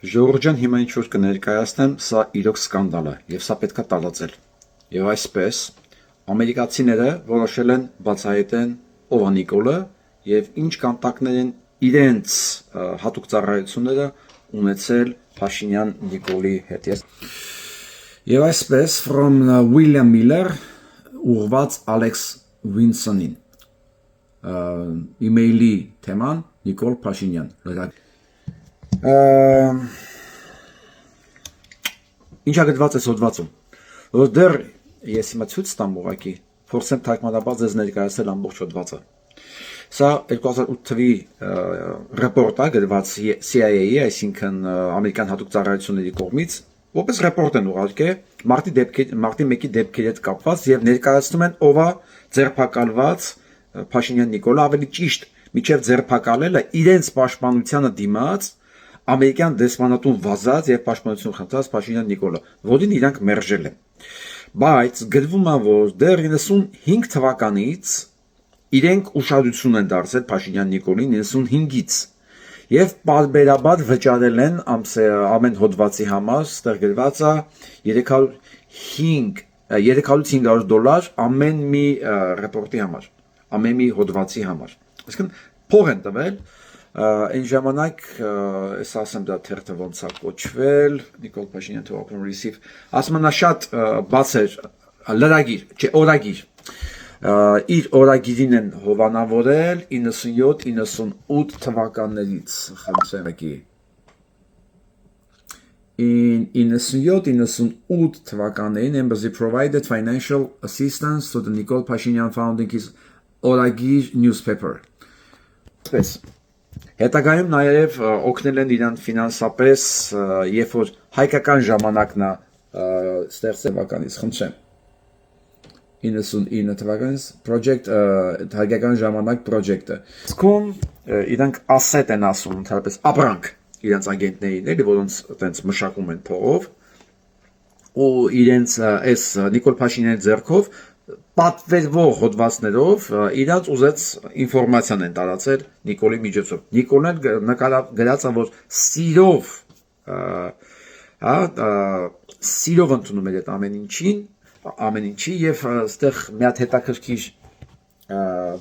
Ժողովրդյան հիմա ինչ որ կներկայացնեմ, սա իրոք սկանդալ է եւ սա պետքա տարածել։ Եվ այսպես ամերիկացիները որոշել են բացահայտեն ով է Նիկոլը եւ ինչ կոնտակտներ են իրենց հատուկ ծառայությունները ունեցել Փաշինյան Նիկոլի հետ։ Եվ այսպես from William Miller ուղված Alex Winsonին email-ի թեման Նիկոլ Փաշինյան Ինչա գտված էս հոդվածում, որ դեռ ես հիմա ցույց տամ ուղղակի, փորձեմ թարգմանաբար ձեզ ներկայացնել ամբողջ հոդվածը։ Սա 2008 թվականի ռեպորտ է գրված CIA-ի, այսինքն ամերիկյան հատուկ ծառայությունների կողմից, որպես ռեպորտ են ուղարկել մարտի 1-ի դեպքերի հետ կապված եւ ներկայացնում են ով է ձերբակալված Փաշինյան Նիկոլը, ավելի ճիշտ, միջև ձերբակալելը իրենց պաշտպանությանը դիմաց ամերիկյան դեսպանատուն վազած եւ պաշտպանություն խնդրած Փաշինյան Նիկոլը, որին իրանք մերժել են։ Բայց գրվում է, որ դեռ 95 թվականից իրենք ուշադրություն են դարձել Փաշինյան Նիկոլին 95-ից եւ պարբերաբար վճարել են ամեն հոդվածի համար, ստեղ գրված է $300-500 ամեն մի ռեպորտի համար, ամեն մի հոդվածի համար։ Այսինքն փող են տվել Այն ժամանակ ես ասեմ դա թերթը ոնց է կոչվել Նիկոլ Փաշինյան to open receive ասում նա շատ բաց էր լրագիր, չէ օրագիր իր օրագիրին են հովանավորել 97-98 թվականներից խնդրեմ In 97-98 թվականներին Embassy provided financial assistance to the Nikol Pashinyan founding his օրագիր newspaper Հետագայում նաև օգնել են իրան ֆինանսապես, երբ որ հայկական ժամանակն է ստեղծվականից, խնդրեմ 99 թվականից project հայկական ժամանակ project-ը։ Սկում իրանք asset են ասում, ընդհանրապես ապրանք իրենց ագենտներին, էլի որոնց այտենց մշակում են փողով ու իրենց այս Նիկոլ Փաշինյանի ձեռքով պատվերվող հոդվածներով իրանց ուզեց ինֆորմացիան են տարածել Նիկոլի միջոցով։ Նիկոլն գրած է, որ սիրով ընդունում էր այդ ամեն ինչի եւ այստեղ մի հատ հետաքրքիր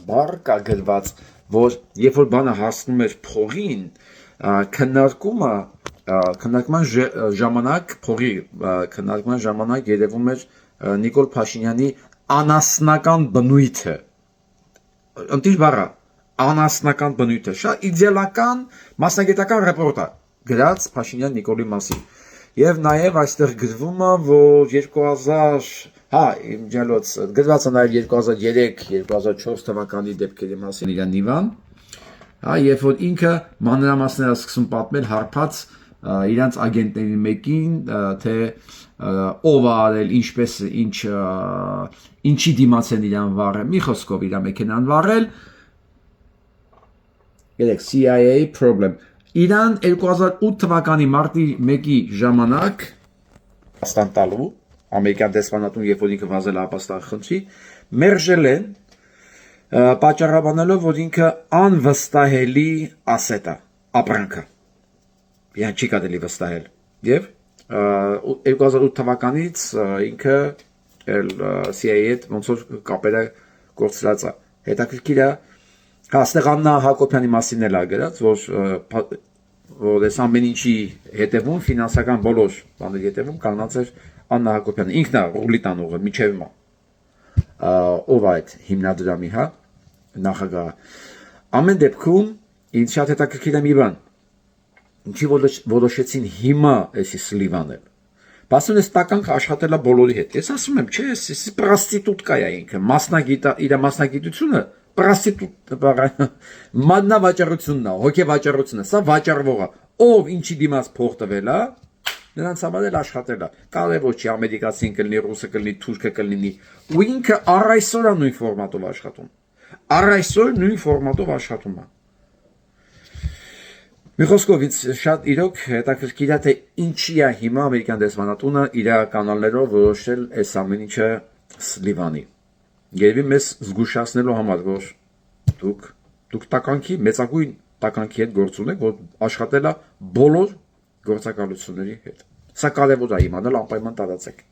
բառ կա գրված, որ երբ որ բանը հասնում էր փողին, քննարկման ժամանակ երևում էր Նիկոլ Փաշինյանի անասնական բնույթը, ընտիր բառը, անասնական բնույթը, շատ իդեալական մասնագիտական ռեպորտ է գրած Փաշինյան Նիկոլի մասին։ Եվ նաև այստեղ գրվում է, որ 2000, իմ ջալոց, գրված է նաև 2003-2004 թվականի դեպքերի մասին իրան Իվան, երբ որ ինքը մանրամասներ է սկսում պատմել հարբած իրանց ագենտների մեկին, թե ով է արել, ինչպես ինչի դիմաց են իրան վառել, մի խոսքով իր մեքենան վառել, գիտեք CIA problem։ Իրան 2008 թվականի մարտի 1-ի ժամանակ ապաստան տալու, ամերիկյան դեսպանատուն երբ որ ինքը վազել է ապաստան խնդրի, մերժել են պատճառաբանելով, որ ինքը անվստահելի ասետ է, ապրանքը։ Իրան չի կարելի վստահել։ Եվ 2008 թվականից ինքը CIA-ի հետ ոնց որ կապերը կորցրած է։ Հետաքրքիր է, այստեղ Աննա Հակոբյանի մասին էլ է գրած, որ այս ամեն ինչի հետևում ֆինանսական բոլոր բաների հետևում կանգնած էր Աննա Հակոբյանը, ինքն է ռուլի տանողը, միջև հիմա։ Ով է այդ հիմնադրամի, նախագահը։ Ամեն դեպքում ինձ շատ հետաքրքիր է մի բան։ Ինչի որոշեցին հիմա էսի սլիվանել։ Բասուն էս տականքը աշխատելա բոլորի հետ։ Ես ասում եմ, չէ, էս պրոստիտուտկա է ինքը, իր մասնագիտությունը մաննավաճառությունն է, հոգեվաճառությունն է, սա վաճառվող է։ Ով ինչի դիմաց փող տվել է, նրանց համար էլ աշխատել է։ Կարևոր չի ամերիկացին կլինի, ռուսը կլինի, թուրքը կլինի, ու ինքը առ այսօր է նույն ֆորմատով աշխատում։ Առ այսօր նույն ֆորմատով աշխատում է։ Մի խոսքով ինձ շատ իրոք հետաքրքիր է, թե ինչի է հիմա ամերիկյան դեսպանատունը իր կանալներով որոշել այս ամեն ինչը սլիվանի։ Երևի մեզ զգուշացնելու համար, որ դուք տականքի, մեծագույն տականքի հետ գործ ունեք, որ աշխատել է բոլոր գործակալությունների հետ։ Սա կարևոր է իմանալ, անպայման տարածեք։